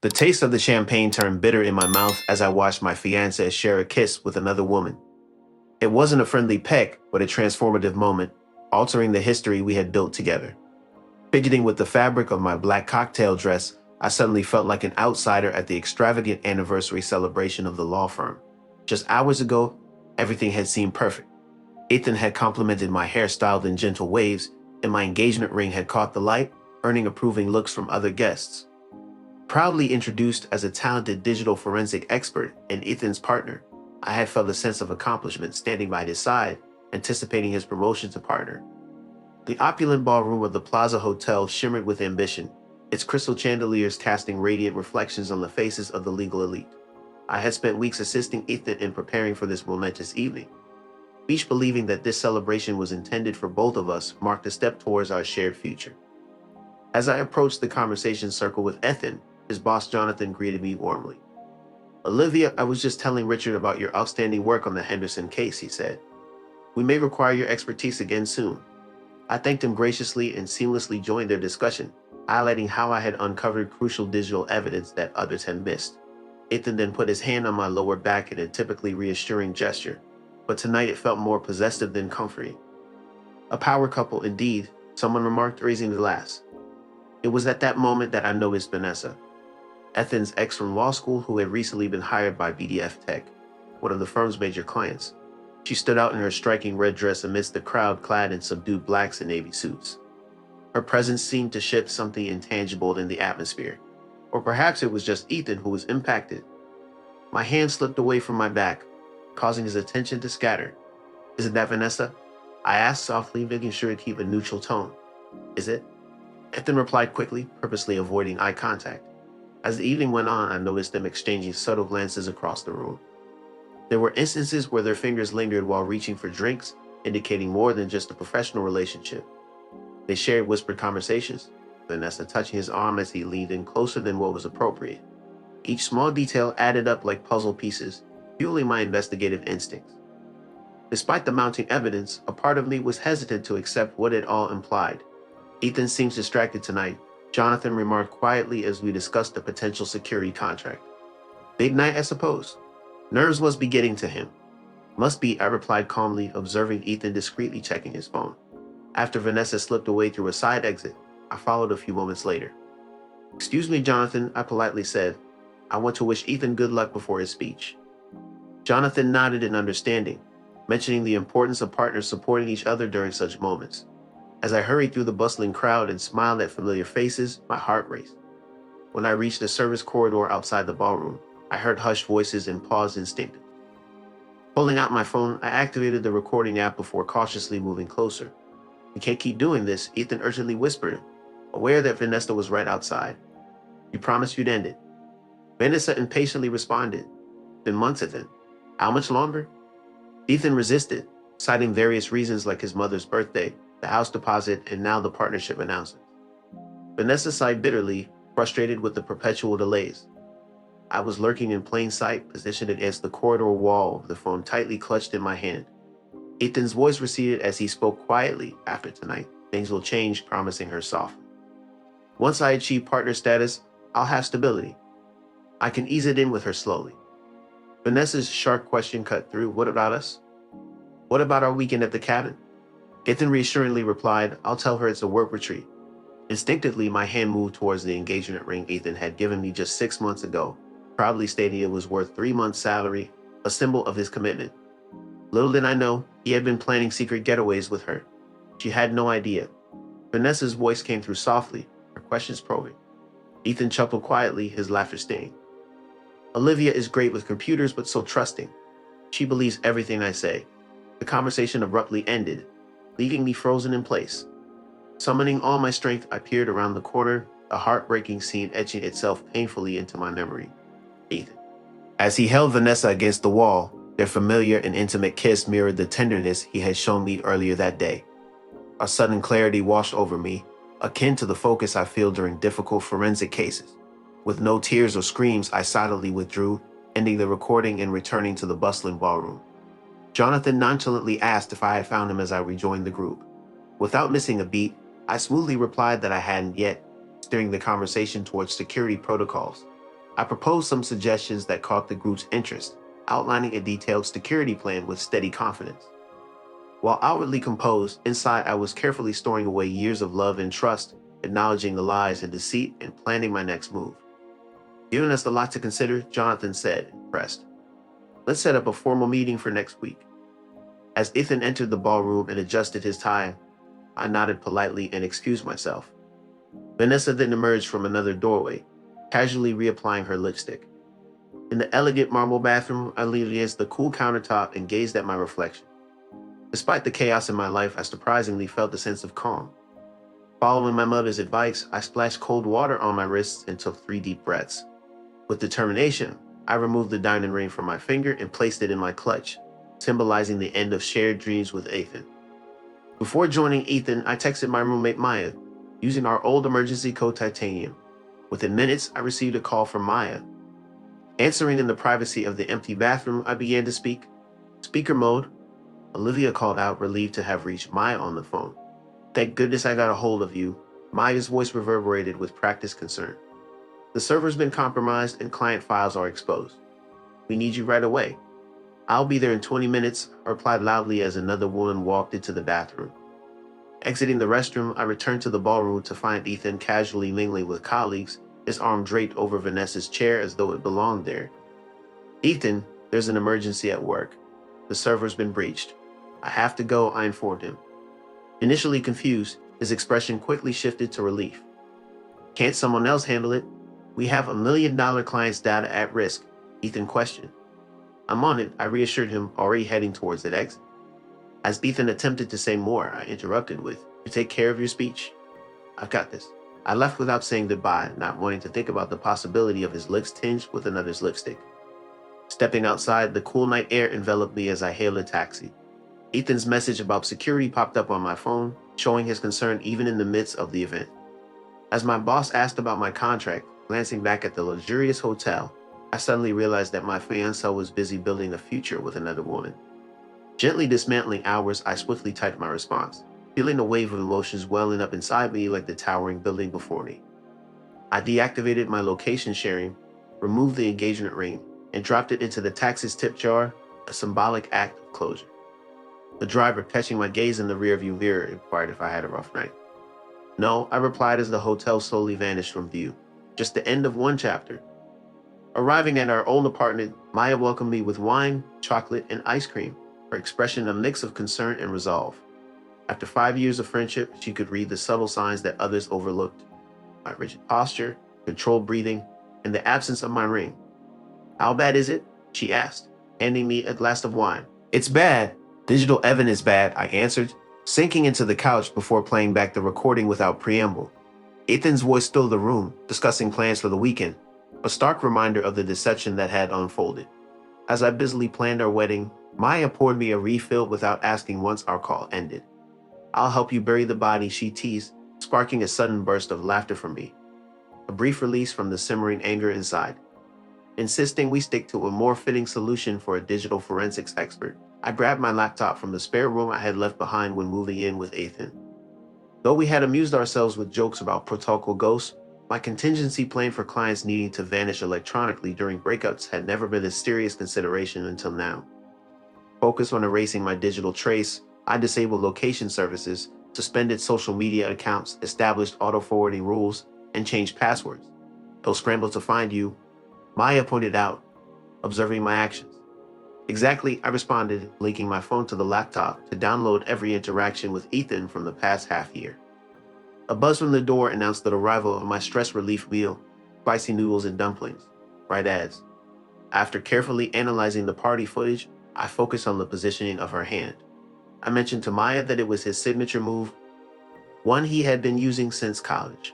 The taste of the champagne turned bitter in my mouth as I watched my fiancé share a kiss with another woman. It wasn't a friendly peck, but a transformative moment, altering the history we had built together. Fidgeting with the fabric of my black cocktail dress, I suddenly felt like an outsider at the extravagant anniversary celebration of the law firm. Just hours ago, everything had seemed perfect. Ethan had complimented my hairstyle in gentle waves, and my engagement ring had caught the light, earning approving looks from other guests. Proudly introduced as a talented digital forensic expert and Ethan's partner, I had felt a sense of accomplishment standing by his side, anticipating his promotion to partner. The opulent ballroom of the Plaza Hotel shimmered with ambition, its crystal chandeliers casting radiant reflections on the faces of the legal elite. I had spent weeks assisting Ethan in preparing for this momentous evening, each believing that this celebration was intended for both of us marked a step towards our shared future. As I approached the conversation circle with Ethan, his boss Jonathan greeted me warmly. "Olivia, I was just telling Richard about your outstanding work on the Henderson case," he said. "We may require your expertise again soon." I thanked him graciously and seamlessly joined their discussion, highlighting how I had uncovered crucial digital evidence that others had missed. Ethan then put his hand on my lower back in a typically reassuring gesture, but tonight it felt more possessive than comforting. "A power couple indeed," someone remarked, raising the glass. It was at that moment that I noticed Vanessa, Ethan's ex from law school who had recently been hired by BDF Tech, one of the firm's major clients. She stood out in her striking red dress amidst the crowd clad in subdued blacks and navy suits. Her presence seemed to shift something intangible in the atmosphere. Or perhaps it was just Ethan who was impacted. My hand slipped away from my back, causing his attention to scatter. "Isn't that Vanessa?" I asked softly, making sure to keep a neutral tone. "Is it?" Ethan replied quickly, purposely avoiding eye contact. As the evening went on, I noticed them exchanging subtle glances across the room. There were instances where their fingers lingered while reaching for drinks, indicating more than just a professional relationship. They shared whispered conversations, Vanessa touching his arm as he leaned in closer than what was appropriate. Each small detail added up like puzzle pieces, fueling my investigative instincts. Despite the mounting evidence, a part of me was hesitant to accept what it all implied. "Ethan seems distracted tonight," Jonathan remarked quietly as we discussed the potential security contract. "Big night, I suppose." Nerves was beginning to him. "Must be," I replied calmly, observing Ethan discreetly checking his phone. After Vanessa slipped away through a side exit, I followed a few moments later. "Excuse me, Jonathan," I politely said. "I want to wish Ethan good luck before his speech." Jonathan nodded in understanding, mentioning the importance of partners supporting each other during such moments. As I hurried through the bustling crowd and smiled at familiar faces, my heart raced. When I reached the service corridor outside the ballroom, I heard hushed voices and paused instinctively. Pulling out my phone, I activated the recording app before cautiously moving closer. "We can't keep doing this," Ethan urgently whispered, aware that Vanessa was right outside. "You promised you'd end it." Vanessa impatiently responded, "Been months, Ethan. How much longer?" Ethan resisted, citing various reasons like his mother's birthday, the house deposit, and now the partnership announcement. Vanessa sighed bitterly, frustrated with the perpetual delays. I was lurking in plain sight, positioned against the corridor wall, the phone tightly clutched in my hand. Ethan's voice receded as he spoke quietly. "After tonight, things will change," promising her softly. "Once I achieve partner status, I'll have stability. I can ease it in with her slowly." Vanessa's sharp question cut through. "What about us? What about our weekend at the cabin?" Ethan reassuringly replied, "I'll tell her it's a work retreat." Instinctively, my hand moved towards the engagement ring Ethan had given me just 6 months ago, proudly stating it was worth 3 months' salary, a symbol of his commitment. Little did I know, he had been planning secret getaways with her. She had no idea. Vanessa's voice came through softly, her questions probing. Ethan chuckled quietly, his laughter staying. "Olivia is great with computers, but so trusting. She believes everything I say." The conversation abruptly ended, leaving me frozen in place. Summoning all my strength, I peered around the corner, a heartbreaking scene etching itself painfully into my memory. Ethan. As he held Vanessa against the wall, their familiar and intimate kiss mirrored the tenderness he had shown me earlier that day. A sudden clarity washed over me, akin to the focus I feel during difficult forensic cases. With no tears or screams, I silently withdrew, ending the recording and returning to the bustling ballroom. Jonathan nonchalantly asked if I had found him as I rejoined the group. Without missing a beat, I smoothly replied that I hadn't yet, steering the conversation towards security protocols. I proposed some suggestions that caught the group's interest, outlining a detailed security plan with steady confidence. While outwardly composed, inside I was carefully storing away years of love and trust, acknowledging the lies and deceit, and planning my next move. Giving us a lot to consider, Jonathan said, impressed. Let's set up a formal meeting for next week. As Ethan entered the ballroom and adjusted his tie, I nodded politely and excused myself. Vanessa then emerged from another doorway, casually reapplying her lipstick. In the elegant marble bathroom, I leaned against the cool countertop and gazed at my reflection. Despite the chaos in my life, I surprisingly felt a sense of calm. Following my mother's advice, I splashed cold water on my wrists and took 3 deep breaths. With determination, I removed the diamond ring from my finger and placed it in my clutch, symbolizing the end of shared dreams with Ethan. Before joining Ethan, I texted my roommate Maya, using our old emergency code Titanium. Within minutes, I received a call from Maya. Answering in the privacy of the empty bathroom, I began to speak. Speaker mode. Olivia called out, relieved to have reached Maya on the phone. Thank goodness I got a hold of you. Maya's voice reverberated with practiced concern. The server's been compromised and client files are exposed. We need you right away. I'll be there in 20 minutes, I replied loudly as another woman walked into the bathroom. Exiting the restroom, I returned to the ballroom to find Ethan casually mingling with colleagues, his arm draped over Vanessa's chair as though it belonged there. Ethan, there's an emergency at work. The server's been breached. I have to go, I informed him. Initially confused, his expression quickly shifted to relief. Can't someone else handle it? We have $1 million client's data at risk, Ethan questioned. I'm on it, I reassured him, already heading towards the exit. As Ethan attempted to say more, I interrupted with, You take care of your speech. I've got this. I left without saying goodbye, not wanting to think about the possibility of his lips tinged with another's lipstick. Stepping outside, the cool night air enveloped me as I hailed a taxi. Ethan's message about security popped up on my phone, showing his concern even in the midst of the event. As my boss asked about my contract, glancing back at the luxurious hotel, I suddenly realized that my fiancé was busy building a future with another woman. Gently dismantling hours, I swiftly typed my response, feeling a wave of emotions welling up inside me like the towering building before me. I deactivated my location sharing, removed the engagement ring, and dropped it into the taxi's tip jar, a symbolic act of closure. The driver, catching my gaze in the rearview mirror, inquired if I had a rough night. No, I replied as the hotel slowly vanished from view. Just the end of one chapter. Arriving at our own apartment, Maya welcomed me with wine, chocolate, and ice cream, her expression a mix of concern and resolve. After 5 years of friendship, she could read the subtle signs that others overlooked. My rigid posture, controlled breathing, and the absence of my ring. How bad is it? She asked, handing me a glass of wine. It's bad. Digital evidence bad, I answered, sinking into the couch before playing back the recording without preamble. Ethan's voice filled the room, discussing plans for the weekend, a stark reminder of the deception that had unfolded. As I busily planned our wedding, Maya poured me a refill without asking once our call ended. I'll help you bury the body, she teased, sparking a sudden burst of laughter from me. A brief release from the simmering anger inside. Insisting we stick to a more fitting solution for a digital forensics expert, I grabbed my laptop from the spare room I had left behind when moving in with Ethan. Though we had amused ourselves with jokes about protocol ghosts, my contingency plan for clients needing to vanish electronically during breakups had never been a serious consideration until now. Focused on erasing my digital trace, I disabled location services, suspended social media accounts, established auto-forwarding rules, and changed passwords. Though scrambled to find you, Maya pointed out, observing my actions. Exactly, I responded, linking my phone to the laptop to download every interaction with Ethan from the past half year. A buzz from the door announced the arrival of my stress relief meal, spicy noodles and dumplings, right as. After carefully analyzing the party footage, I focused on the positioning of her hand. I mentioned to Maya that it was his signature move, one he had been using since college.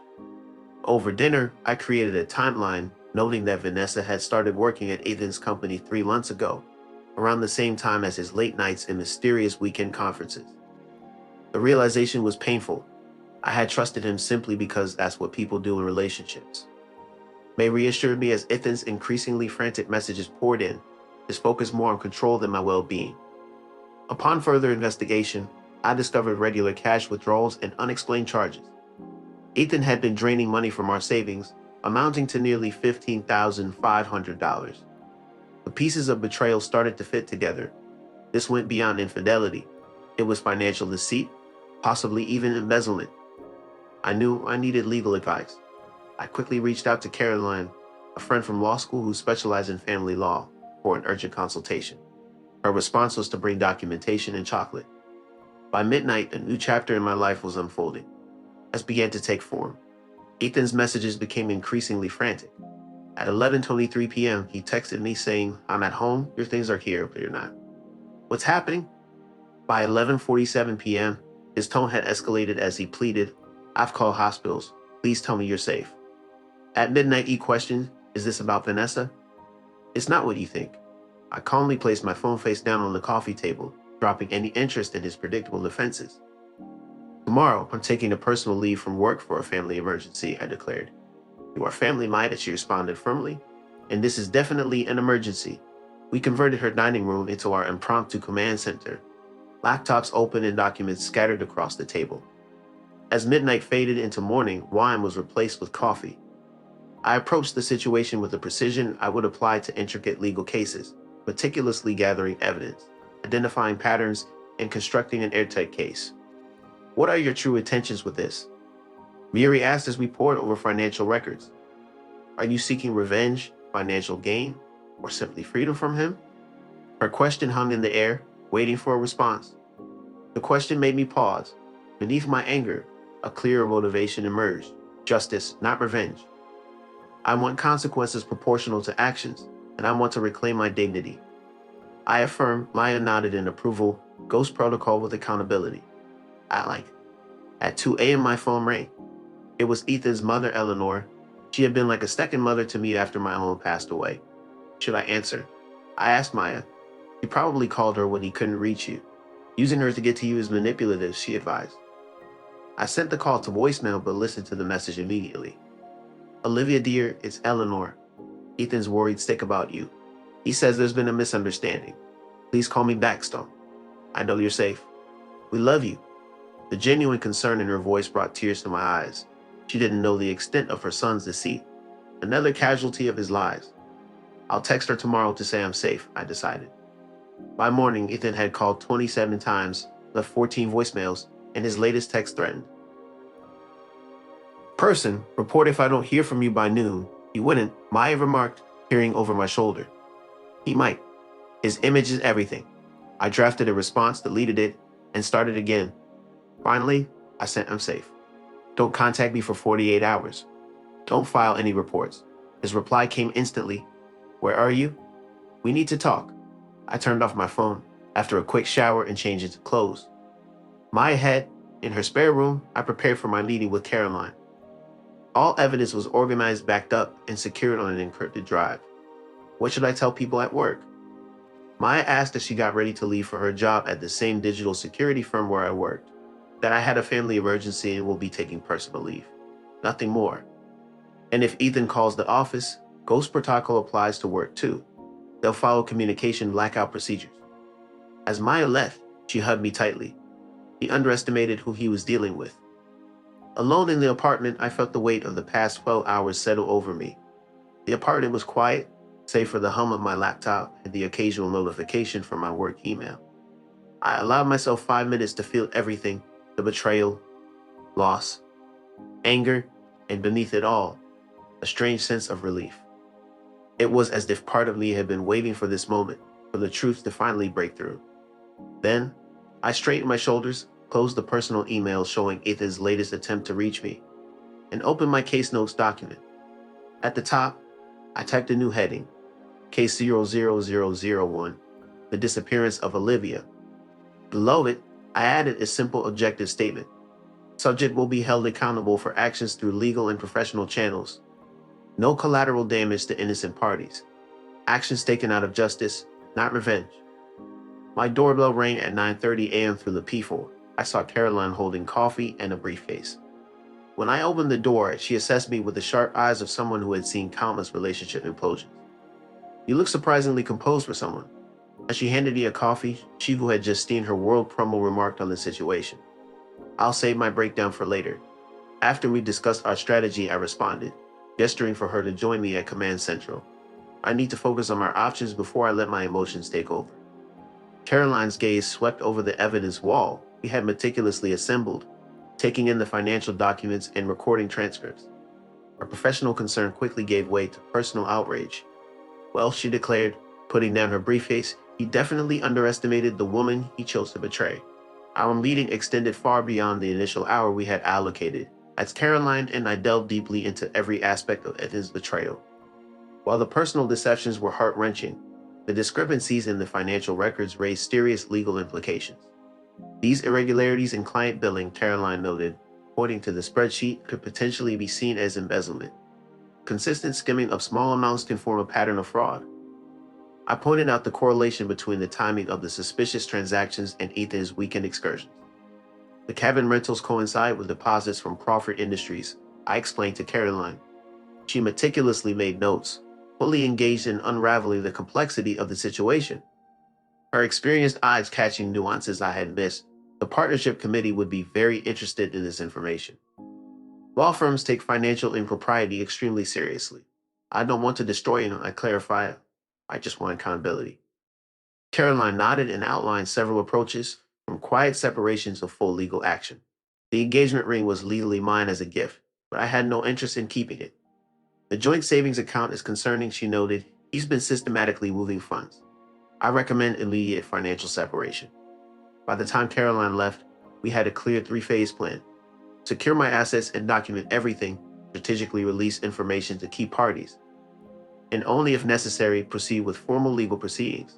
Over dinner, I created a timeline, noting that Vanessa had started working at Ethan's company 3 months ago, around the same time as his late nights and mysterious weekend conferences. The realization was painful. I had trusted him simply because that's what people do in relationships. May reassured me as Ethan's increasingly frantic messages poured in, his focus more on control than my well-being. Upon further investigation, I discovered regular cash withdrawals and unexplained charges. Ethan had been draining money from our savings, amounting to nearly $15,500. The pieces of betrayal started to fit together. This went beyond infidelity. It was financial deceit, possibly even embezzlement. I knew I needed legal advice. I quickly reached out to Caroline, a friend from law school who specialized in family law, for an urgent consultation. Her response was to bring documentation and chocolate. By midnight, a new chapter in my life was unfolding. As began to take form. Ethan's messages became increasingly frantic. At 11:23 p.m., he texted me saying, "I'm at home, your things are here, but you're not." What's happening? By 11:47 p.m., his tone had escalated as he pleaded, "I've called hospitals. Please tell me you're safe." At midnight, he questioned, "Is this about Vanessa?" "It's not what you think." I calmly placed my phone face down on the coffee table, dropping any interest in his predictable defenses. "Tomorrow, I'm taking a personal leave from work for a family emergency," I declared. "You are family-minded," she responded firmly, "and this is definitely an emergency." We converted her dining room into our impromptu command center. Laptops open and documents scattered across the table. As midnight faded into morning, wine was replaced with coffee. I approached the situation with the precision I would apply to intricate legal cases, meticulously gathering evidence, identifying patterns, and constructing an airtight case. "What are your true intentions with this?" Miri asked as we pored over financial records. "Are you seeking revenge, financial gain, or simply freedom from him?" Her question hung in the air, waiting for a response. The question made me pause. Beneath my anger, a clearer motivation emerged. Justice, not revenge. I want consequences proportional to actions, and I want to reclaim my dignity. I affirmed. Maya nodded in approval. Ghost protocol with accountability. I like it. At 2 a.m. my phone rang. It was Ethan's mother, Eleanor. She had been like a second mother to me after my own passed away. Should I answer? I asked Maya. "You probably called her when he couldn't reach you. Using her to get to you is manipulative," she advised. I sent the call to voicemail but listened to the message immediately. "Olivia dear, it's Eleanor. Ethan's worried sick about you. He says there's been a misunderstanding. Please call me back, Stone. I know you're safe. We love you." The genuine concern in her voice brought tears to my eyes. She didn't know the extent of her son's deceit. Another casualty of his lies. "I'll text her tomorrow to say I'm safe," I decided. By morning, Ethan had called 27 times, left 14 voicemails, and his latest text threatened. "Person, report if I don't hear from you by noon." He wouldn't, Maya remarked, peering over my shoulder. "He might. His image is everything." I drafted a response, deleted it, and started again. Finally, I sent "I'm safe. Don't contact me for 48 hours. Don't file any reports." His reply came instantly. "Where are you? We need to talk." I turned off my phone after a quick shower and changed into clothes. Maya had, in her spare room, I prepared for my meeting with Caroline. All evidence was organized, backed up, and secured on an encrypted drive. What should I tell people at work? Maya asked as she got ready to leave for her job at the same digital security firm where I worked, that I had a family emergency and will be taking personal leave. Nothing more. And if Ethan calls the office, Ghost Protocol applies to work too. They'll follow communication blackout procedures. As Maya left, she hugged me tightly. He underestimated who he was dealing with. Alone in the apartment, I felt the weight of the past 12 hours settle over me. The apartment was quiet, save for the hum of my laptop and the occasional notification from my work email. I allowed myself 5 minutes to feel everything: the betrayal, loss, anger, and beneath it all, a strange sense of relief. It was as if part of me had been waiting for this moment, for the truth to finally break through. Then, I straightened my shoulders, closed the personal email showing Ethan's latest attempt to reach me, and opened my case notes document. At the top, I typed a new heading: Case 00001, The Disappearance of Olivia. Below it, I added a simple objective statement. Subject will be held accountable for actions through legal and professional channels. No collateral damage to innocent parties. Actions taken out of justice, not revenge. My doorbell rang at 9:30 a.m. through the P4. I saw Caroline holding coffee and a briefcase. When I opened the door, she assessed me with the sharp eyes of someone who had seen countless relationship implosions. "You look surprisingly composed for someone." As she handed me a coffee, she who had just seen her world crumble remarked on the situation. "I'll save my breakdown for later." After we discussed our strategy, I responded. gesturing for her to join me at Command Central. I need to focus on my options before I let my emotions take over. Caroline's gaze swept over the evidence wall we had meticulously assembled, taking in the financial documents and recording transcripts. Her professional concern quickly gave way to personal outrage. Well, she declared, putting down her briefcase, he definitely underestimated the woman he chose to betray. Our meeting extended far beyond the initial hour we had allocated, as Caroline and I delved deeply into every aspect of Ethan's betrayal. While the personal deceptions were heart-wrenching, the discrepancies in the financial records raised serious legal implications. These irregularities in client billing, Caroline noted, pointing to the spreadsheet, could potentially be seen as embezzlement. Consistent skimming of small amounts can form a pattern of fraud. I pointed out the correlation between the timing of the suspicious transactions and Ethan's weekend excursions. The cabin rentals coincide with deposits from Crawford Industries, I explained to Caroline. She meticulously made notes, fully engaged in unraveling the complexity of the situation. Her experienced eyes catching nuances I had missed. The partnership committee would be very interested in this information. Law firms take financial impropriety extremely seriously. I don't want to destroy it, I clarify. I just want accountability. Caroline nodded and outlined several approaches, from quiet separations to full legal action. The engagement ring was legally mine as a gift, but I had no interest in keeping it. The joint savings account is concerning, she noted. He's been systematically moving funds. I recommend immediate financial separation. By the time Caroline left, we had a clear three-phase plan. Secure my assets and document everything, strategically release information to key parties, and only if necessary proceed with formal legal proceedings.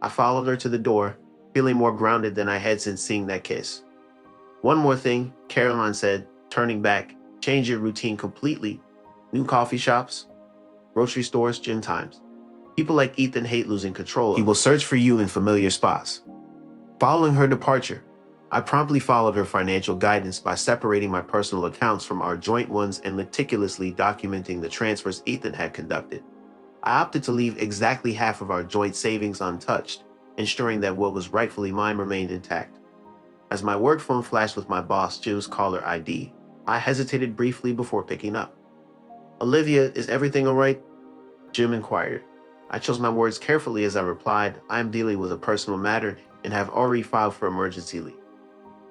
I followed her to the door, feeling more grounded than I had since seeing that kiss. One more thing, Caroline said, turning back, change your routine completely. New coffee shops, grocery stores, gym times. People like Ethan hate losing control. He will search for you in familiar spots. Following her departure, I promptly followed her financial guidance by separating my personal accounts from our joint ones and meticulously documenting the transfers Ethan had conducted. I opted to leave exactly half of our joint savings untouched, ensuring that what was rightfully mine remained intact. As my work phone flashed with my boss, Jim's caller ID, I hesitated briefly before picking up. Olivia, is everything all right? Jim inquired. I chose my words carefully as I replied, I am dealing with a personal matter and have already filed for emergency leave.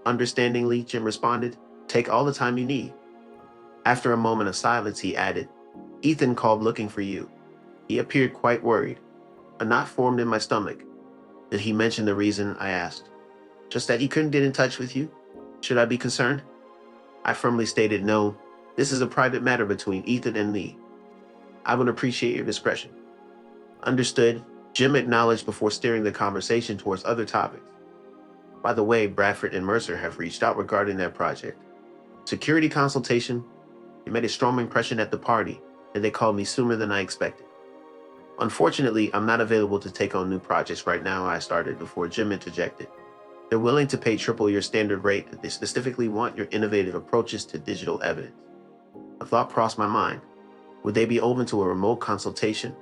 Understandingly, Jim responded, take all the time you need. After a moment of silence, he added, Ethan called looking for you. He appeared quite worried. A knot formed in my stomach. Did he mention the reason? I asked. Just that he couldn't get in touch with you? Should I be concerned? I firmly stated no. This is a private matter between Ethan and me. I would appreciate your discretion. Understood, Jim acknowledged before steering the conversation towards other topics. By the way, Bradford and Mercer have reached out regarding that project. Security consultation. It made a strong impression at the party, and they called me sooner than I expected. Unfortunately, I'm not available to take on new projects right now, I started before Jim interjected. They're willing to pay triple your standard rate, but they specifically want your innovative approaches to digital evidence. A thought crossed my mind. Would they be open to a remote consultation?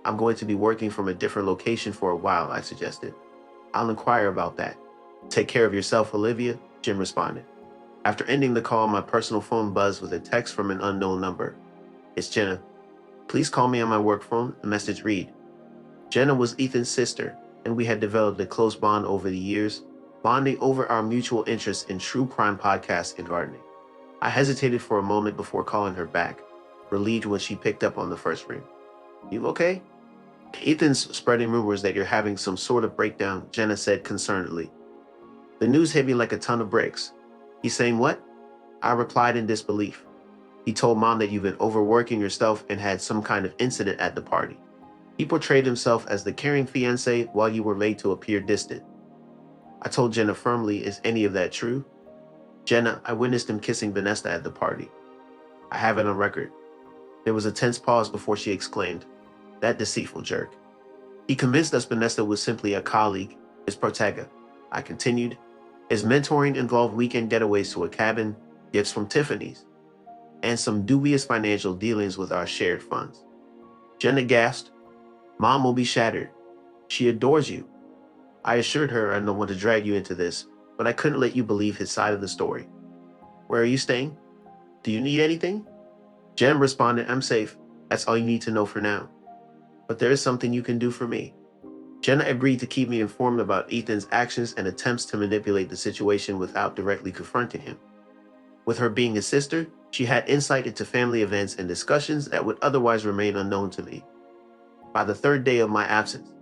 I'm going to be working from a different location for a while, I suggested. I'll inquire about that. Take care of yourself, Olivia, Jim responded. After ending the call, my personal phone buzzed with a text from an unknown number. It's Jenna. Please call me on my work phone, the message read. Jenna was Ethan's sister, and we had developed a close bond over the years, bonding over our mutual interest in true crime podcasts and gardening. I hesitated for a moment before calling her back, relieved when she picked up on the first ring. You okay? Ethan's spreading rumors that you're having some sort of breakdown, Jenna said concernedly. The news hit me like a ton of bricks. He's saying what? I replied in disbelief. He told Mom that you've been overworking yourself and had some kind of incident at the party. He portrayed himself as the caring fiancé while you were made to appear distant. I told Jenna firmly, is any of that true? Jenna, I witnessed him kissing Vanessa at the party. I have it on record. There was a tense pause before she exclaimed, that deceitful jerk. He convinced us Vanessa was simply a colleague, his protega. I continued, his mentoring involved weekend getaways to a cabin, gifts from Tiffany's, and some dubious financial dealings with our shared funds. Jenna gasped, Mom will be shattered. She adores you. I assured her I don't want to drag you into this, but I couldn't let you believe his side of the story. Where are you staying? Do you need anything? Jen responded, "I'm safe. That's all you need to know for now. But there is something you can do for me." Jenna agreed to keep me informed about Ethan's actions and attempts to manipulate the situation without directly confronting him. With her being his sister, she had insight into family events and discussions that would otherwise remain unknown to me. By the third day of my absence,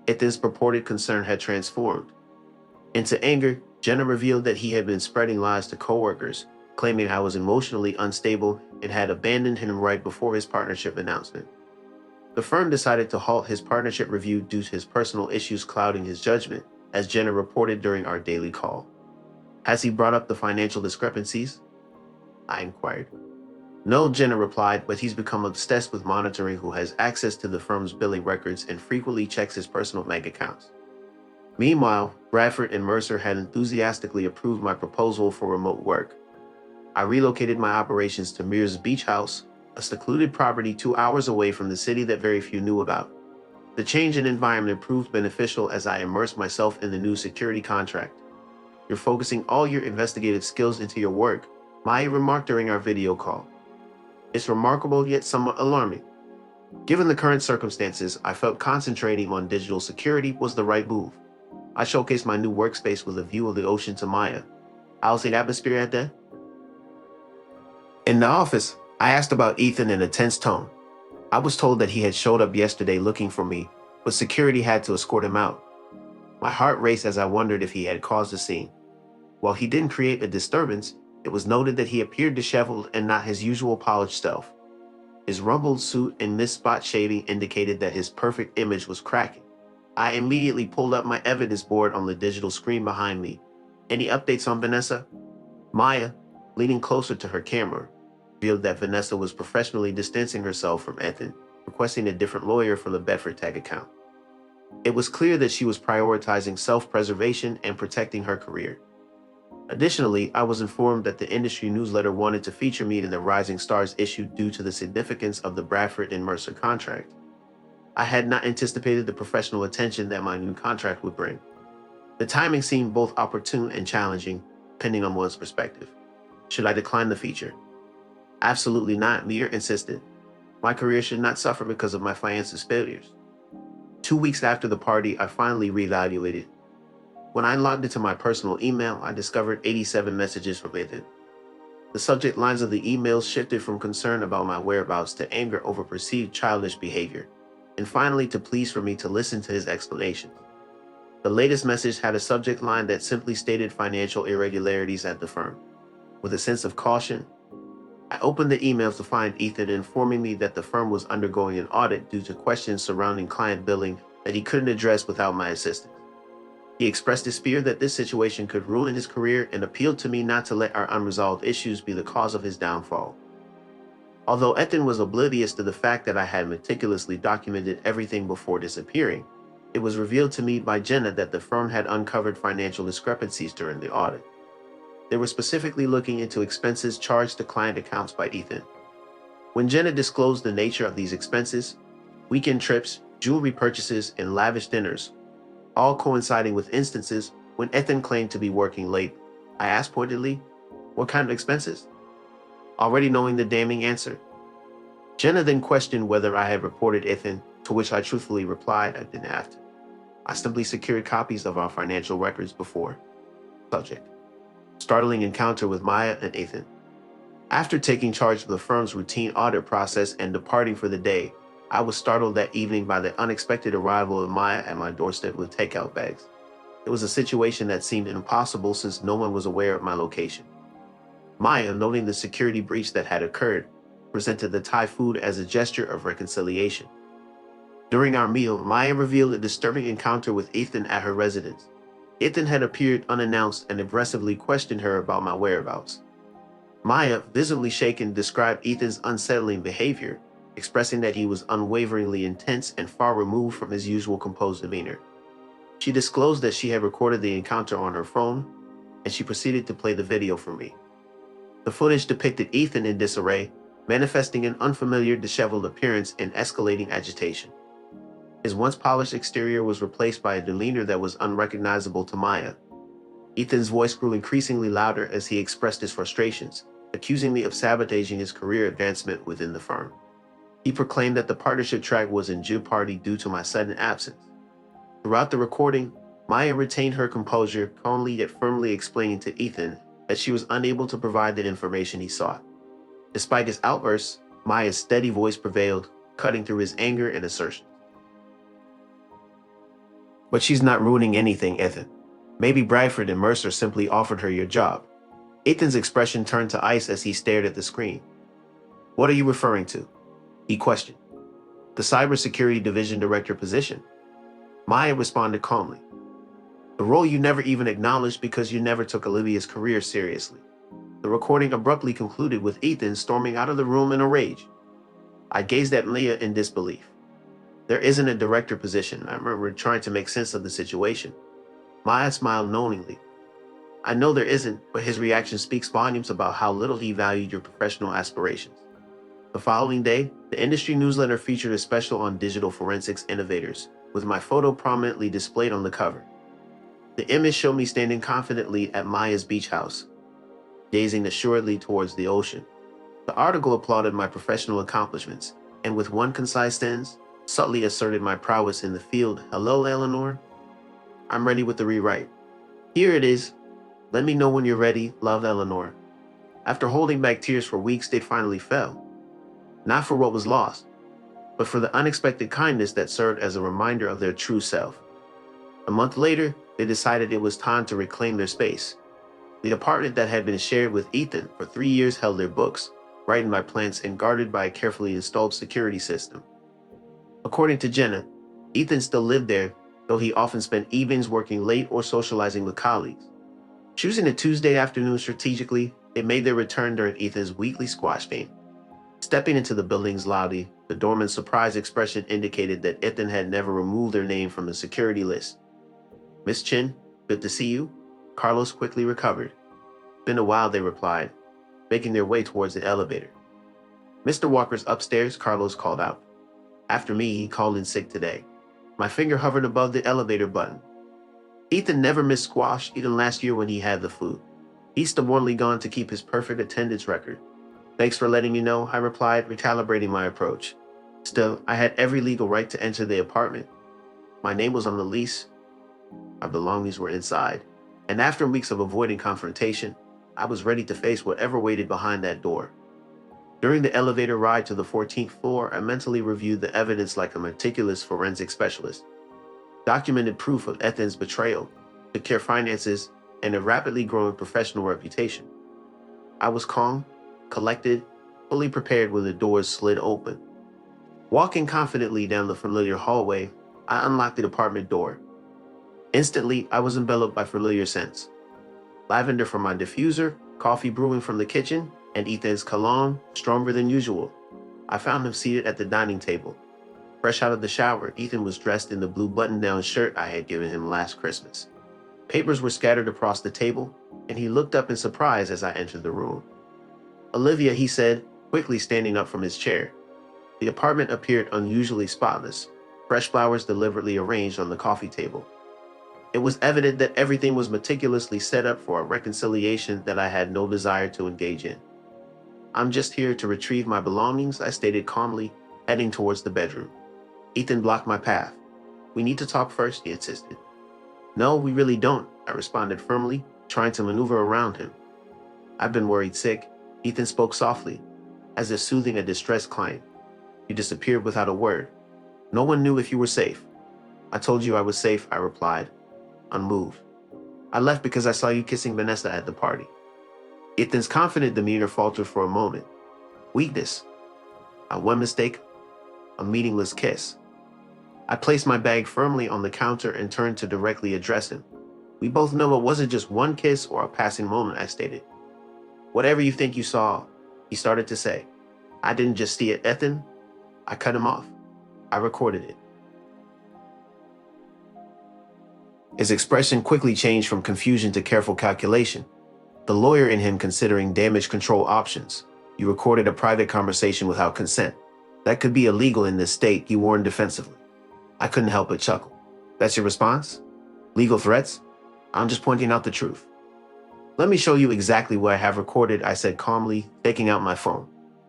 Ethan's purported concern had transformed into anger. Jenna revealed that he had been spreading lies to coworkers, claiming I was emotionally unstable and had abandoned him right before his partnership announcement. The firm decided to halt his partnership review due to his personal issues clouding his judgment, as Jenna reported during our daily call. "Has he brought up the financial discrepancies?" I inquired. "No," Jenna replied, "but he's become obsessed with monitoring who has access to the firm's billing records and frequently checks his personal bank accounts." Meanwhile, Bradford and Mercer had enthusiastically approved my proposal for remote work. I relocated my operations to Mears Beach House, a secluded property 2 hours away from the city that very few knew about. The change in environment proved beneficial as I immersed myself in the new security contract. "You're focusing all your investigative skills into your work," Maya remarked during our video call. "It's remarkable yet somewhat alarming. Given the current circumstances, I felt concentrating on digital security was the right move." I showcased my new workspace with a view of the ocean to Maya. "How's the atmosphere at that?" In the office, I asked about Ethan in a tense tone. I was told that he had showed up yesterday looking for me, but security had to escort him out. My heart raced as I wondered if he had caused a scene. While he didn't create a disturbance, it was noted that he appeared disheveled and not his usual polished self. His rumpled suit and missed spot shaving indicated that his perfect image was cracking. I immediately pulled up my evidence board on the digital screen behind me. "Any updates on Vanessa?" Maya, leaning closer to her camera, revealed that Vanessa was professionally distancing herself from Ethan, requesting a different lawyer for the Bedford Tech account. It was clear that she was prioritizing self-preservation and protecting her career. Additionally, I was informed that the industry newsletter wanted to feature me in the Rising Stars issue due to the significance of the Bradford and Mercer contract. I had not anticipated the professional attention that my new contract would bring. The timing seemed both opportune and challenging, depending on one's perspective. Should I decline the feature? Absolutely not, Meir insisted. My career should not suffer because of my finances failures. 2 weeks after the party, I finally reevaluated. When I logged into my personal email, I discovered 87 messages from Ethan. The subject lines of the emails shifted from concern about my whereabouts to anger over perceived childish behavior, and finally to pleas for me to listen to his explanations. The latest message had a subject line that simply stated financial irregularities at the firm. With a sense of caution, I opened the emails to find Ethan informing me that the firm was undergoing an audit due to questions surrounding client billing that he couldn't address without my assistance. He expressed his fear that this situation could ruin his career and appealed to me not to let our unresolved issues be the cause of his downfall. Although Ethan was oblivious to the fact that I had meticulously documented everything before disappearing, it was revealed to me by Jenna that the firm had uncovered financial discrepancies during the audit. They were specifically looking into expenses charged to client accounts by Ethan. When Jenna disclosed the nature of these expenses, weekend trips, jewelry purchases, and lavish dinners, all coinciding with instances when Ethan claimed to be working late, I asked pointedly, "What kind of expenses?" Already knowing the damning answer, Jenna then questioned whether I had reported Ethan, to which I truthfully replied I didn't have to. I simply secured copies of our financial records before. Subject: startling encounter with Maya and Ethan. After taking charge of the firm's routine audit process and departing for the day, I was startled that evening by the unexpected arrival of Maya at my doorstep with takeout bags. It was a situation that seemed impossible since no one was aware of my location. Maya, noting the security breach that had occurred, presented the Thai food as a gesture of reconciliation. During our meal, Maya revealed a disturbing encounter with Ethan at her residence. Ethan had appeared unannounced and aggressively questioned her about my whereabouts. Maya, visibly shaken, described Ethan's unsettling behavior, expressing that he was unwaveringly intense and far removed from his usual composed demeanor. She disclosed that she had recorded the encounter on her phone, and she proceeded to play the video for me. The footage depicted Ethan in disarray, manifesting an unfamiliar, disheveled appearance and escalating agitation. His once polished exterior was replaced by a demeanor that was unrecognizable to Maya. Ethan's voice grew increasingly louder as he expressed his frustrations, accusing me of sabotaging his career advancement within the firm. He proclaimed that the partnership track was in jeopardy due to my sudden absence. Throughout the recording, Maya retained her composure, calmly yet firmly explaining to Ethan that she was unable to provide the information he sought. Despite his outbursts, Maya's steady voice prevailed, cutting through his anger and assertion. But she's not ruining anything, Ethan. Maybe Bradford and Mercer simply offered her your job. Ethan's expression turned to ice as he stared at the screen. What are you referring to? He questioned. The Cybersecurity Division Director position. Maya responded calmly. The role you never even acknowledged because you never took Olivia's career seriously. The recording abruptly concluded with Ethan storming out of the room in a rage. I gazed at Leah in disbelief. There isn't a director position, I remember trying to make sense of the situation. Maya smiled knowingly. I know there isn't, but his reaction speaks volumes about how little he valued your professional aspirations. The following day, the industry newsletter featured a special on digital forensics innovators, with my photo prominently displayed on the cover. The image showed me standing confidently at Maya's beach house, gazing assuredly towards the ocean. The article applauded my professional accomplishments, and with one concise sentence, subtly asserted my prowess in the field. Hello, Eleanor? I'm ready with the rewrite. Here it is. Let me know when you're ready, love, Eleanor. After holding back tears for weeks, they finally fell. Not for what was lost, but for the unexpected kindness that served as a reminder of their true self. A month later, they decided it was time to reclaim their space. The apartment that had been shared with Ethan for 3 years held their books, brightened by plants and guarded by a carefully installed security system. According to Jenna, Ethan still lived there, though he often spent evenings working late or socializing with colleagues. Choosing a Tuesday afternoon strategically, they made their return during Ethan's weekly squash game. Stepping into the building's lobby, the doorman's surprised expression indicated that Ethan had never removed their name from the security list. Miss Chin, good to see you. Carlos quickly recovered. Been a while, they replied, making their way towards the elevator. Mr. Walker's upstairs, Carlos called out. After me, he called in sick today. My finger hovered above the elevator button. Ethan never missed squash, even last year when he had the flu. He's stubbornly gone to keep his perfect attendance record. Thanks for letting me know, I replied, recalibrating my approach. Still, I had every legal right to enter the apartment. My name was on the lease. My belongings were inside. And after weeks of avoiding confrontation, I was ready to face whatever waited behind that door. During the elevator ride to the 14th floor, I mentally reviewed the evidence like a meticulous forensic specialist. Documented proof of Ethan's betrayal, secure finances, and a rapidly growing professional reputation. I was calm, collected, fully prepared when the doors slid open. Walking confidently down the familiar hallway, I unlocked the apartment door. Instantly, I was enveloped by familiar scents. Lavender from my diffuser, coffee brewing from the kitchen, and Ethan's cologne, stronger than usual. I found him seated at the dining table. Fresh out of the shower, Ethan was dressed in the blue button-down shirt I had given him last Christmas. Papers were scattered across the table, and he looked up in surprise as I entered the room. Olivia, he said, quickly standing up from his chair. The apartment appeared unusually spotless, fresh flowers deliberately arranged on the coffee table. It was evident that everything was meticulously set up for a reconciliation that I had no desire to engage in. I'm just here to retrieve my belongings, I stated calmly, heading towards the bedroom. Ethan blocked my path. We need to talk first, he insisted. No, we really don't, I responded firmly, trying to maneuver around him. I've been worried sick, Ethan spoke softly, as if soothing a distressed client. You disappeared without a word. No one knew if you were safe. I told you I was safe, I replied, unmoved. I left because I saw you kissing Vanessa at the party. Ethan's confident demeanor faltered for a moment. Weakness. One mistake, a meaningless kiss. I placed my bag firmly on the counter and turned to directly address him. We both know it wasn't just one kiss or a passing moment, I stated. Whatever you think you saw, he started to say. I didn't just see it, Ethan. I cut him off. I recorded it. His expression quickly changed from confusion to careful calculation. The lawyer in him considering damage control options. You recorded a private conversation without consent. That could be illegal in this state, he warned defensively. I couldn't help but chuckle. That's your response? Legal threats? I'm just pointing out the truth. Let me show you exactly what I have recorded, I said calmly, taking out my phone.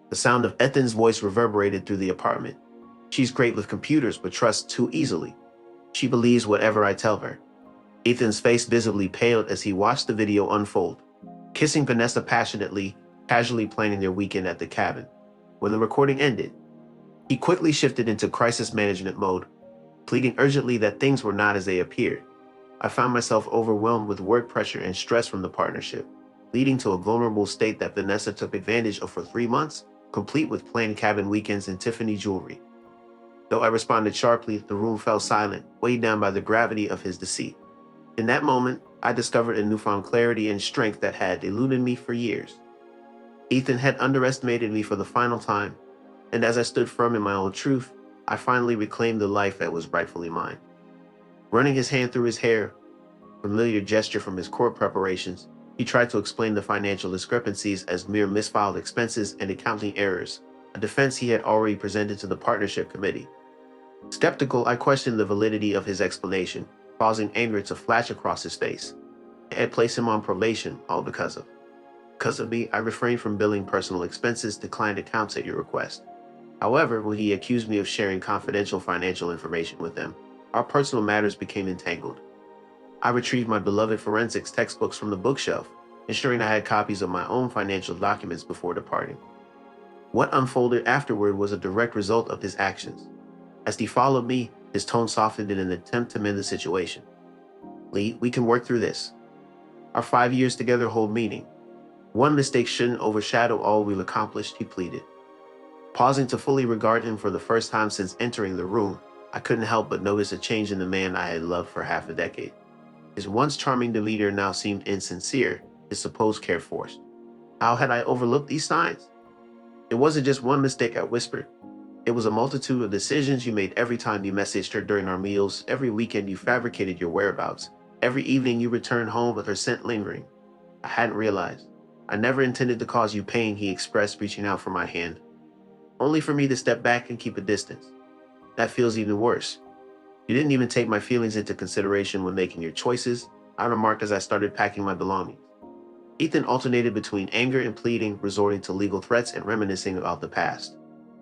The sound of Ethan's voice reverberated through the apartment. She's great with computers, but trusts too easily. She believes whatever I tell her. Ethan's face visibly paled as he watched the video unfold, kissing Vanessa passionately, casually planning their weekend at the cabin. When the recording ended, he quickly shifted into crisis management mode, pleading urgently that things were not as they appeared. I found myself overwhelmed with work pressure and stress from the partnership, leading to a vulnerable state that Vanessa took advantage of for 3 months, complete with planned cabin weekends and Tiffany jewelry. Though I responded sharply, the room fell silent, weighed down by the gravity of his deceit. In that moment, I discovered a newfound clarity and strength that had eluded me for years. Ethan had underestimated me for the final time, and as I stood firm in my own truth, I finally reclaimed the life that was rightfully mine. Running his hand through his hair, familiar gesture from his court preparations, he tried to explain the financial discrepancies as mere misfiled expenses and accounting errors, a defense he had already presented to the partnership committee. Skeptical, I questioned the validity of his explanation, causing anger to flash across his face. I had placed him on probation, all because of me, I refrained from billing personal expenses to client accounts at your request. However, when he accused me of sharing confidential financial information with them, our personal matters became entangled. I retrieved my beloved forensics textbooks from the bookshelf, ensuring I had copies of my own financial documents before departing. What unfolded afterward was a direct result of his actions. As he followed me, his tone softened in an attempt to mend the situation. Lee, we can work through this. Our 5 years together hold meaning. One mistake shouldn't overshadow all we've accomplished, he pleaded. Pausing to fully regard him for the first time since entering the room, I couldn't help but notice a change in the man I had loved for half a decade. His once charming demeanor now seemed insincere, his supposed care forced. How had I overlooked these signs? It wasn't just one mistake, I whispered. It was a multitude of decisions you made every time you messaged her during our meals, every weekend you fabricated your whereabouts, every evening you returned home with her scent lingering. I hadn't realized. I never intended to cause you pain, he expressed, reaching out for my hand. Only for me to step back and keep a distance. That feels even worse. You didn't even take my feelings into consideration when making your choices, I remarked as I started packing my belongings. Ethan alternated between anger and pleading, resorting to legal threats and reminiscing about the past.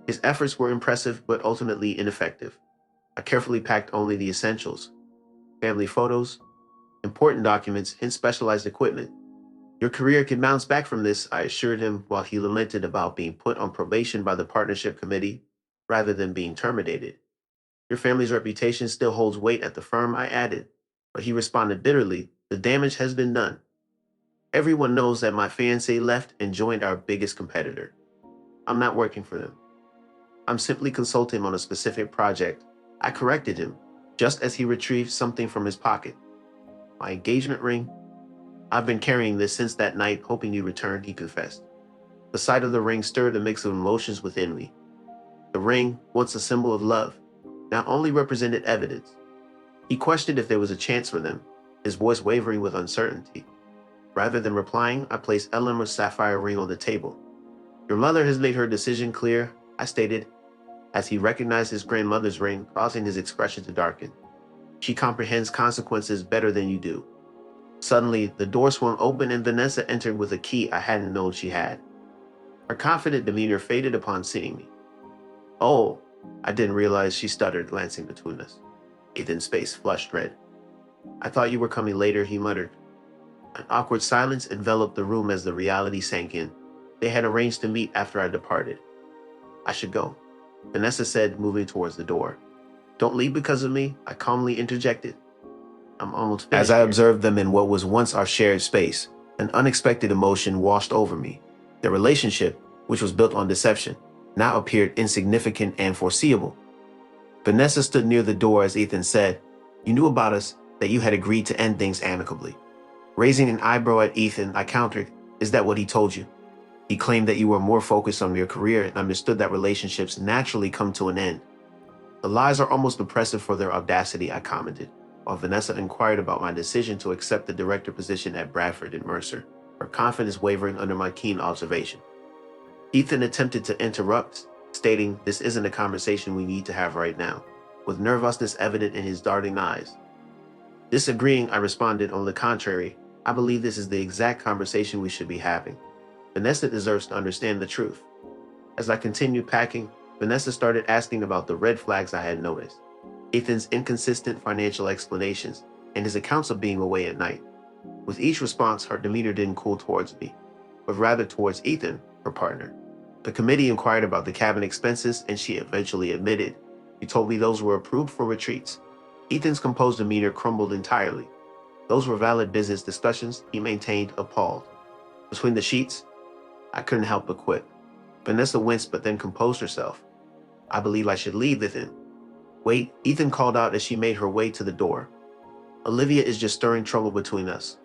His efforts were impressive, but ultimately ineffective. I carefully packed only the essentials: family photos, important documents, and specialized equipment. Your career can bounce back from this, I assured him while he lamented about being put on probation by the partnership committee rather than being terminated. Your family's reputation still holds weight at the firm, I added, but he responded bitterly, the damage has been done. Everyone knows that my fiancé left and joined our biggest competitor. I'm not working for them. I'm simply consulting on a specific project. I corrected him, just as he retrieved something from his pocket. My engagement ring? I've been carrying this since that night, hoping you returned, he confessed. The sight of the ring stirred a mix of emotions within me. The ring, once a symbol of love, now only represented evidence. He questioned if there was a chance for them, his voice wavering with uncertainty. Rather than replying, I placed Eleanor's sapphire ring on the table. Your mother has made her decision clear, I stated, as he recognized his grandmother's ring, causing his expression to darken. She comprehends consequences better than you do. Suddenly, the door swung open and Vanessa entered with a key I hadn't known she had. Her confident demeanor faded upon seeing me. Oh, I didn't realize, she stuttered, glancing between us. Ethan's face flushed red. I thought you were coming later, he muttered. An awkward silence enveloped the room as the reality sank in. They had arranged to meet after I departed. I should go, Vanessa said, moving towards the door. Don't leave because of me, I calmly interjected. I'm almost finished. As I observed them in what was once our shared space, an unexpected emotion washed over me. Their relationship, which was built on deception, now appeared insignificant and foreseeable. Vanessa stood near the door as Ethan said, You knew about us, that you had agreed to end things amicably. Raising an eyebrow at Ethan, I countered, Is that what he told you? He claimed that you were more focused on your career and understood that relationships naturally come to an end. The lies are almost oppressive for their audacity, I commented, while Vanessa inquired about my decision to accept the director position at Bradford and Mercer, her confidence wavering under my keen observation. Ethan attempted to interrupt, stating this isn't a conversation we need to have right now, with nervousness evident in his darting eyes. Disagreeing, I responded, on the contrary, I believe this is the exact conversation we should be having. Vanessa deserves to understand the truth. As I continued packing, Vanessa started asking about the red flags I had noticed. Ethan's inconsistent financial explanations, and his accounts of being away at night. With each response, her demeanor didn't cool towards me, but rather towards Ethan, her partner. The committee inquired about the cabin expenses, and she eventually admitted. She told me those were approved for retreats. Ethan's composed demeanor crumbled entirely. Those were valid business discussions, he maintained, appalled. Between the sheets, I couldn't help but quip. Vanessa winced but then composed herself. I believe I should leave, Ethan. Wait, Ethan called out as she made her way to the door. Olivia is just stirring trouble between us.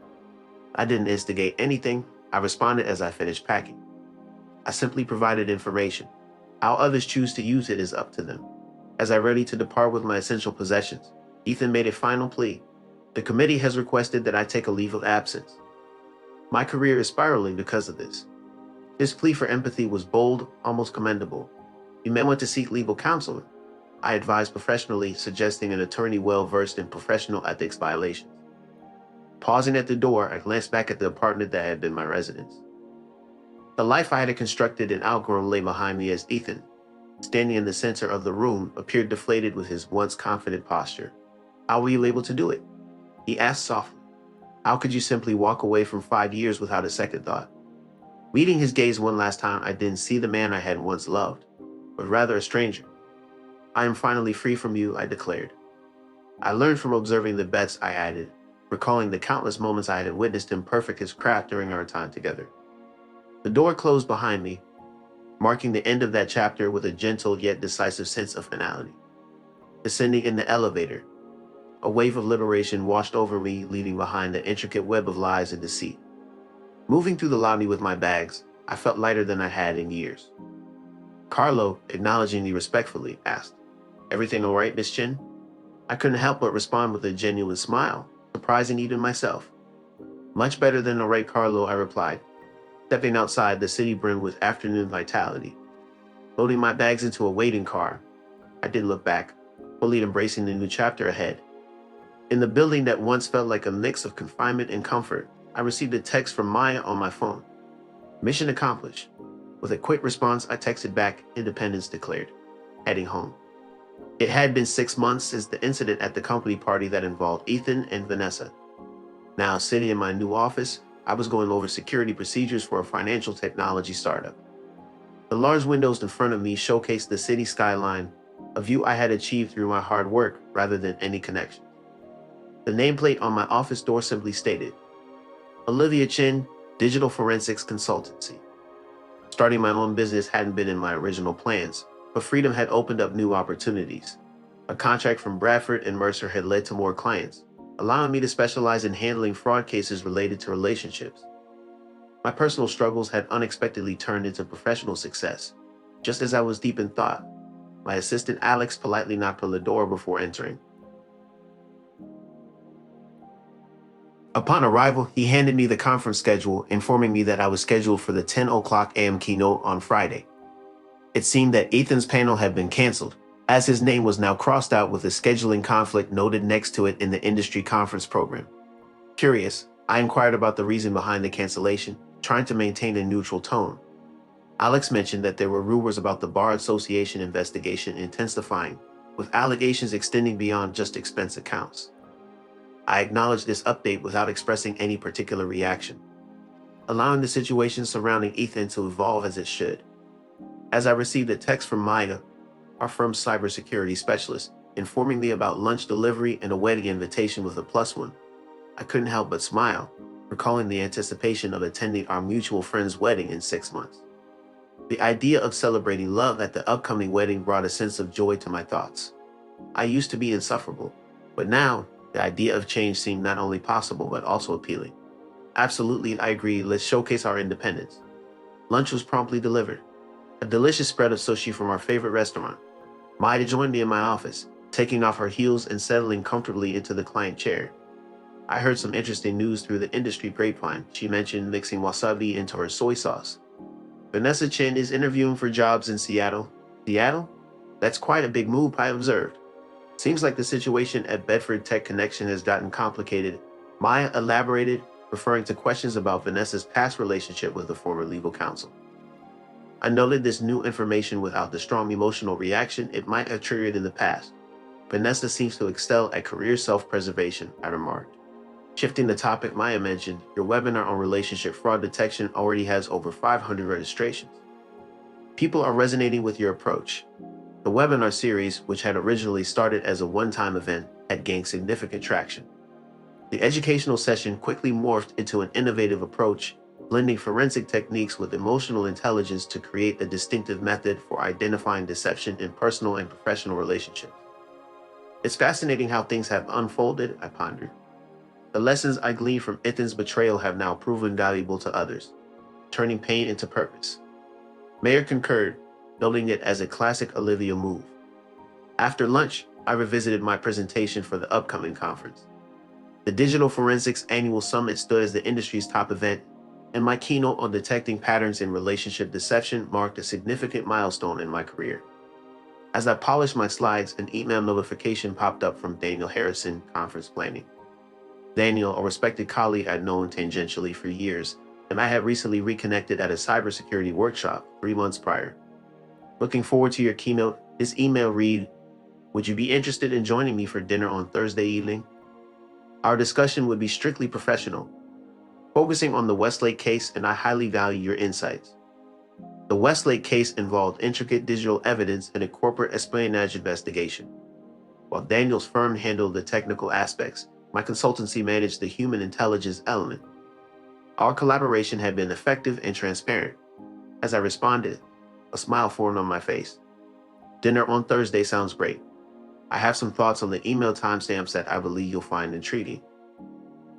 I didn't instigate anything. I responded as I finished packing. I simply provided information. How others choose to use it is up to them. As I ready to depart with my essential possessions, Ethan made a final plea. The committee has requested that I take a leave of absence. My career is spiraling because of this. His plea for empathy was bold, almost commendable. He may want to seek legal counsel. I advised professionally, suggesting an attorney well-versed in professional ethics violations. Pausing at the door, I glanced back at the apartment that had been my residence. The life I had constructed and outgrown lay behind me as Ethan, standing in the center of the room, appeared deflated with his once confident posture. How were you able to do it? He asked softly. How could you simply walk away from 5 years without a second thought? Meeting his gaze one last time, I didn't see the man I had once loved, but rather a stranger. I am finally free from you, I declared. I learned from observing the bets, I added, recalling the countless moments I had witnessed him perfect his craft during our time together. The door closed behind me, marking the end of that chapter with a gentle yet decisive sense of finality. Descending in the elevator, a wave of liberation washed over me, leaving behind an intricate web of lies and deceit. Moving through the lobby with my bags, I felt lighter than I had in years. Carlo, acknowledging me respectfully, asked, Everything all right, Miss Chin? I couldn't help but respond with a genuine smile, surprising even myself. Much better than all right, Carlo, I replied. Stepping outside, the city brimmed with afternoon vitality. Loading my bags into a waiting car, I didn't look back, fully embracing the new chapter ahead. In the building that once felt like a mix of confinement and comfort, I received a text from Maya on my phone. Mission accomplished. With a quick response, I texted back, Independence declared, heading home. It had been 6 months since the incident at the company party that involved Ethan and Vanessa. Now, sitting in my new office, I was going over security procedures for a financial technology startup. The large windows in front of me showcased the city skyline, a view I had achieved through my hard work rather than any connection. The nameplate on my office door simply stated, Olivia Chin, Digital Forensics Consultancy. Starting my own business hadn't been in my original plans, but freedom had opened up new opportunities. A contract from Bradford and Mercer had led to more clients, allowing me to specialize in handling fraud cases related to relationships. My personal struggles had unexpectedly turned into professional success. Just as I was deep in thought, my assistant Alex politely knocked on the door before entering. Upon arrival, he handed me the conference schedule, informing me that I was scheduled for the 10 o'clock a.m. keynote on Friday. It seemed that Ethan's panel had been canceled, as his name was now crossed out with a scheduling conflict noted next to it in the industry conference program. Curious, I inquired about the reason behind the cancellation, trying to maintain a neutral tone. Alex mentioned that there were rumors about the Bar Association investigation intensifying, with allegations extending beyond just expense accounts. I acknowledged this update without expressing any particular reaction, allowing the situation surrounding Ethan to evolve as it should. As I received a text from Maya, our firm's cybersecurity specialist, informing me about lunch delivery and a wedding invitation with a +1, I couldn't help but smile, recalling the anticipation of attending our mutual friend's wedding in 6 months. The idea of celebrating love at the upcoming wedding brought a sense of joy to my thoughts. I used to be insufferable, but now the idea of change seemed not only possible but also appealing. Absolutely, I agree, let's showcase our independence. Lunch was promptly delivered. A delicious spread of sushi from our favorite restaurant. Maya joined me in my office, taking off her heels and settling comfortably into the client chair. I heard some interesting news through the industry grapevine. She mentioned mixing wasabi into her soy sauce. Vanessa Chin is interviewing for jobs in Seattle. Seattle? That's quite a big move, I observed. Seems like the situation at Bedford Tech Connection has gotten complicated. Maya elaborated, referring to questions about Vanessa's past relationship with the former legal counsel. I noted this new information without the strong emotional reaction it might have triggered in the past. Vanessa seems to excel at career self-preservation, I remarked. Shifting the topic, Maya mentioned, your webinar on relationship fraud detection already has over 500 registrations. People are resonating with your approach. The webinar series, which had originally started as a one-time event, had gained significant traction. The educational session quickly morphed into an innovative approach, blending forensic techniques with emotional intelligence to create a distinctive method for identifying deception in personal and professional relationships. It's fascinating how things have unfolded, I pondered. The lessons I gleaned from Ethan's betrayal have now proven valuable to others, turning pain into purpose. Mayer concurred, noting it as a classic Olivia move. After lunch, I revisited my presentation for the upcoming conference. The Digital Forensics Annual Summit stood as the industry's top event, and my keynote on detecting patterns in relationship deception marked a significant milestone in my career. As I polished my slides, an email notification popped up from Daniel Harrison, Conference Planning. Daniel, a respected colleague I'd known tangentially for years, and I had recently reconnected at a cybersecurity workshop 3 months prior. Looking forward to your keynote. His email read, "Would you be interested in joining me for dinner on Thursday evening? Our discussion would be strictly professional, focusing on the Westlake case, and I highly value your insights." The Westlake case involved intricate digital evidence and a corporate espionage investigation. While Daniel's firm handled the technical aspects, my consultancy managed the human intelligence element. Our collaboration had been effective and transparent. As I responded, a smile formed on my face. "Dinner on Thursday sounds great. I have some thoughts on the email timestamps that I believe you'll find intriguing."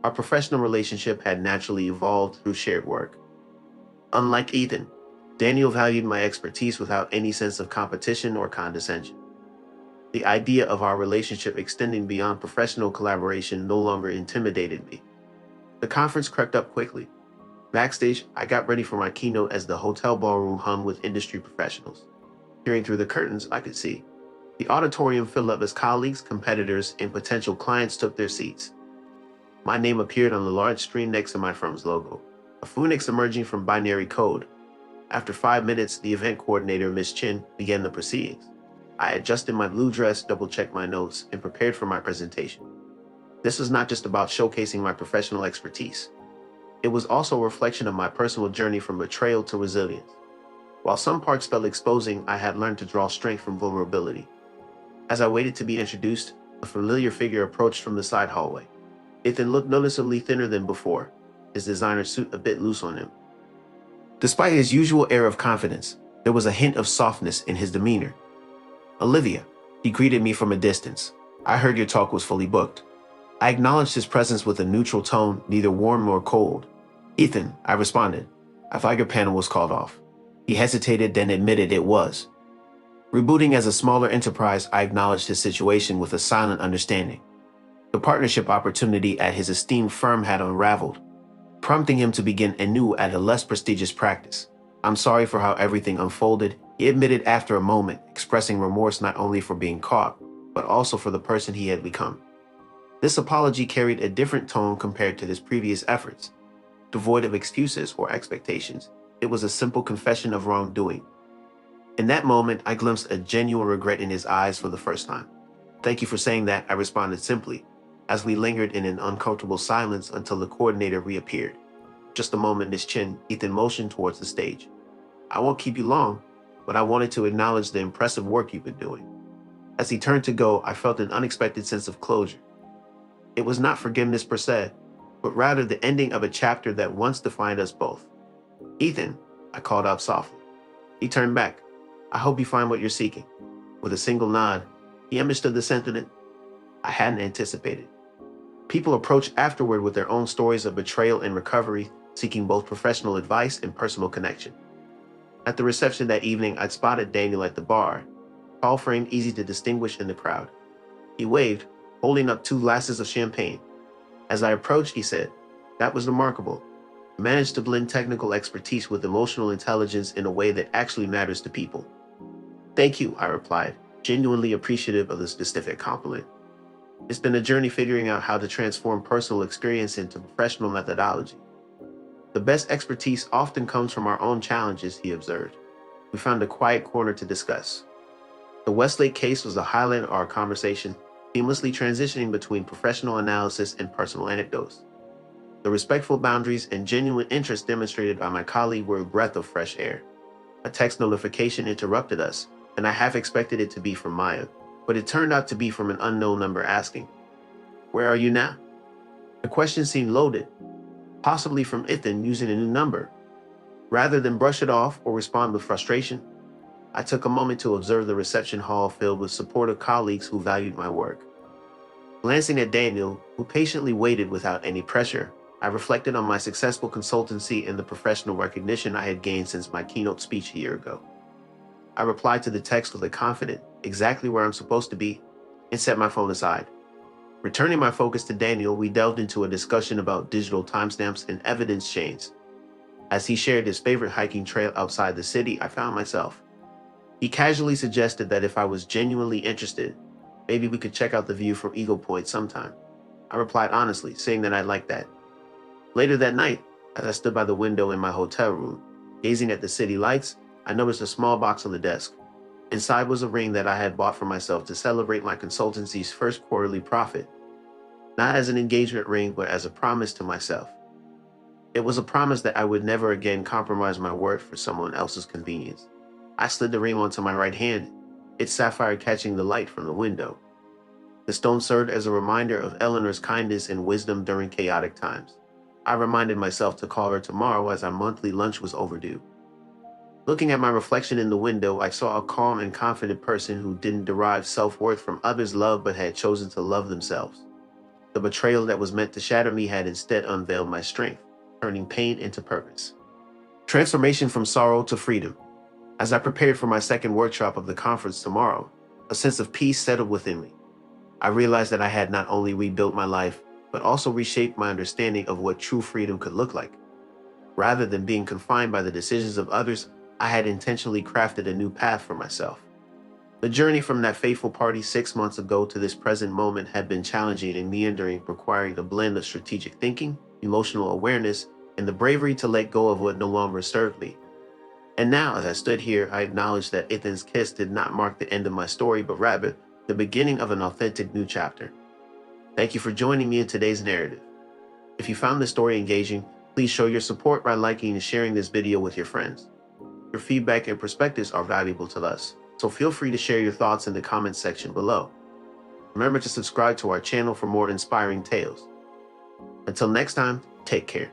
Our professional relationship had naturally evolved through shared work. Unlike Ethan, Daniel valued my expertise without any sense of competition or condescension. The idea of our relationship extending beyond professional collaboration no longer intimidated me. The conference crept up quickly. Backstage, I got ready for my keynote as the hotel ballroom hung with industry professionals. Peering through the curtains, I could see the auditorium filled up as colleagues, competitors, and potential clients took their seats. My name appeared on the large screen next to my firm's logo, a phoenix emerging from binary code. After 5 minutes, the event coordinator, Ms. Chin, began the proceedings. I adjusted my blue dress, double-checked my notes, and prepared for my presentation. This was not just about showcasing my professional expertise. It was also a reflection of my personal journey from betrayal to resilience. While some parts felt exposing, I had learned to draw strength from vulnerability. As I waited to be introduced, a familiar figure approached from the side hallway. Ethan looked noticeably thinner than before, his designer suit a bit loose on him. Despite his usual air of confidence, there was a hint of softness in his demeanor. "Olivia," he greeted me from a distance. "I heard your talk was fully booked." I acknowledged his presence with a neutral tone, neither warm nor cold. "Ethan," I responded, "I thought your panel was called off." He hesitated, then admitted it was. Rebooting as a smaller enterprise, I acknowledged his situation with a silent understanding. The partnership opportunity at his esteemed firm had unraveled, prompting him to begin anew at a less prestigious practice. "I'm sorry for how everything unfolded," he admitted after a moment, expressing remorse not only for being caught, but also for the person he had become. This apology carried a different tone compared to his previous efforts. Devoid of excuses or expectations, it was a simple confession of wrongdoing. In that moment, I glimpsed a genuine regret in his eyes for the first time. "Thank you for saying that," I responded simply, as we lingered in an uncomfortable silence until the coordinator reappeared. "Just a moment, Ms. Chin," Ethan motioned towards the stage. "I won't keep you long, but I wanted to acknowledge the impressive work you've been doing." As he turned to go, I felt an unexpected sense of closure. It was not forgiveness per se, but rather the ending of a chapter that once defined us both. "Ethan," I called out softly. He turned back. "I hope you find what you're seeking." With a single nod, he understood the sentiment I hadn't anticipated. People approached afterward with their own stories of betrayal and recovery, seeking both professional advice and personal connection. At the reception that evening, I'd spotted Daniel at the bar, tall frame easy to distinguish in the crowd. He waved, holding up 2 glasses of champagne. As I approached, he said, "That was remarkable. You managed to blend technical expertise with emotional intelligence in a way that actually matters to people." "Thank you," I replied, genuinely appreciative of this specific compliment. It's been a journey figuring out how to transform personal experience into professional methodology. The best expertise often comes from our own challenges, he observed. We found a quiet corner to discuss. The Westlake case was the highlight of our conversation, seamlessly transitioning between professional analysis and personal anecdotes. The respectful boundaries and genuine interest demonstrated by my colleague were a breath of fresh air. A text notification interrupted us, and I half expected it to be from Maya, but it turned out to be from an unknown number asking, "Where are you now?" The question seemed loaded, possibly from Ethan using a new number. Rather than brush it off or respond with frustration, I took a moment to observe the reception hall filled with supportive colleagues who valued my work. Glancing at Daniel, who patiently waited without any pressure, I reflected on my successful consultancy and the professional recognition I had gained since my keynote speech a year ago. I replied to the text with a confident, exactly where I'm supposed to be, and set my phone aside. Returning my focus to Daniel, we delved into a discussion about digital timestamps and evidence chains. As he shared his favorite hiking trail outside the city, I found myself. He casually suggested that if I was genuinely interested, maybe we could check out the view from Eagle Point sometime. I replied honestly, saying that I'd like that. Later that night, as I stood by the window in my hotel room, gazing at the city lights, I noticed a small box on the desk. Inside was a ring that I had bought for myself to celebrate my consultancy's first quarterly profit. Not as an engagement ring, but as a promise to myself. It was a promise that I would never again compromise my word for someone else's convenience. I slid the ring onto my right hand, its sapphire catching the light from the window. The stone served as a reminder of Eleanor's kindness and wisdom during chaotic times. I reminded myself to call her tomorrow as our monthly lunch was overdue. Looking at my reflection in the window, I saw a calm and confident person who didn't derive self-worth from others' love but had chosen to love themselves. The betrayal that was meant to shatter me had instead unveiled my strength, turning pain into purpose. Transformation from sorrow to freedom. As I prepared for my second workshop of the conference tomorrow, a sense of peace settled within me. I realized that I had not only rebuilt my life, but also reshaped my understanding of what true freedom could look like. Rather than being confined by the decisions of others, I had intentionally crafted a new path for myself. The journey from that fateful party 6 months ago to this present moment had been challenging and meandering, requiring a blend of strategic thinking, emotional awareness, and the bravery to let go of what no longer served me. And now, as I stood here, I acknowledged that Ethan's kiss did not mark the end of my story, but rather the beginning of an authentic new chapter. Thank you for joining me in today's narrative. If you found this story engaging, please show your support by liking and sharing this video with your friends. Your feedback and perspectives are valuable to us, so feel free to share your thoughts in the comments section below. Remember to subscribe to our channel for more inspiring tales. Until next time, take care.